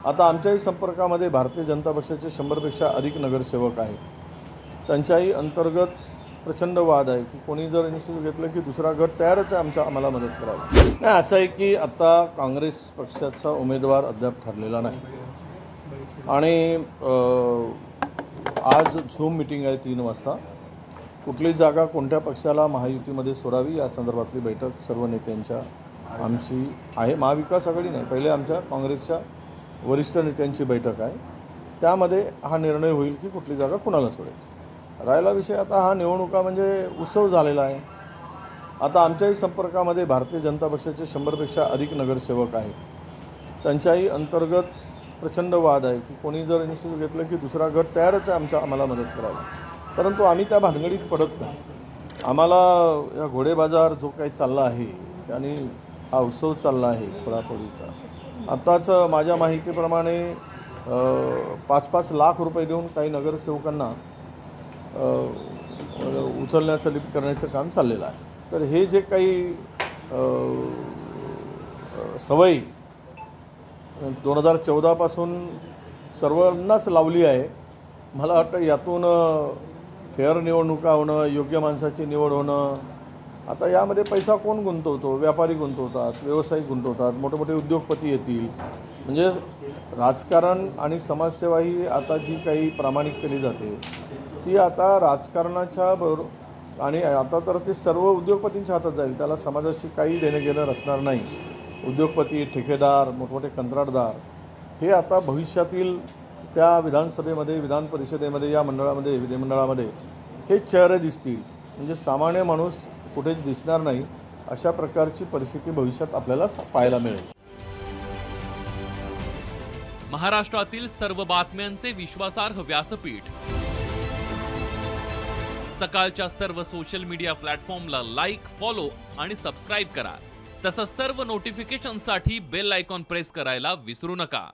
आता आमच्याही संपर्कामध्ये भारतीय जनता पक्षाचे 100पेक्षा अधिक नगरसेवक आहेत. त्यांच्याही अंतर्गत प्रचंड वाद आहे की कोणी जर इनिशिएटिव्ह घेतलं की दुसरा गट तयारच आहे आम्हाला मदत करायला. नाही, असं आहे की आता काँग्रेस पक्षाचा उमेदवार अद्याप ठरलेला नाही आणि आज झूम मीटिंग आहे 3 वाजता. कुठली जागा कोणत्या पक्षाला महायुतीमध्ये सोडावी या संदर्भातली बैठक सर्व नेत्यांच्या आमची आहे. महाविकास आघाडी नाही, पहिले आमच्या काँग्रेसच्या वरिष्ठ नेत्यांची बैठक आहे. त्यामध्ये हा निर्णय होईल की कुठली जागा कुणाला सोडायची. राहिला विषय आता हा निवडणुका म्हणजे उत्सव झालेला आहे. आता आमच्याही संपर्कामध्ये भारतीय जनता पक्षाचे 100पेक्षा अधिक नगरसेवक आहेत. त्यांच्याही अंतर्गत प्रचंड वाद आहे की कोणी जर इनिशिएटिव्ह घेतलं की दुसरा गट तयारच आहे आम्हाला मदत करायला. परंतु आम्ही त्या भानगडीत पडत नाही. आम्हाला या घोडेबाजार जो काही चालला आहे आणि हा उत्सव चालला आहे फोडाफोडीचा, आत्ताच माझ्या माहितीप्रमाणे 5-5 लाख रुपये देऊन काही नगरसेवकांना उचलण्याचं लिफ्ट करण्याचं काम चाललेलं आहे. तर हे जे काही सवयी 2014 पासून सर्वांनाच लावली आहे, मला वाटतं यातून फेअर निवडणुका होणं, योग्य माणसाची निवड होणं. आता यामध्ये पैसा कोण गुंतवतो? व्यापारी गुंतवतात, व्यावसायिक गुंतवतात, मोठे मोठे उद्योगपती येतील. म्हणजे राजकारण आणि समाजसेवा ही आता जी काही प्रामाणिक केली जाते ती आता राजकारणाच्या बरोबर आणि आता तर ते सर्व उद्योगपतींच्या हातात जाईल. त्याला समाजाशी काही देणं घेणं असणार नाही. उद्योगपती, ठेकेदार, मोठमोठे कंत्राटदार हे आता भविष्यातील त्या विधानसभेमध्ये, विधान परिषदेमध्ये, या मंडळामध्ये, विधिमंडळामध्ये हे चेहरे दिसतील. म्हणजे सामान्य माणूस कुठेच दिसणार नाही. अशा प्रकारची परिस्थिती भविष्यात आपल्याला पाहायला मिळेल. महाराष्ट्रातील सर्व बातम्यांचे विश्वासार्ह व्यासपीठ. सकाळच्या सर्व सोशल मीडिया प्लॅटफॉर्मला लाईक, फॉलो आणि सबस्क्राईब करा. तसंच सर्व नोटिफिकेशनसाठी बेल आयकॉन प्रेस करायला विसरू नका.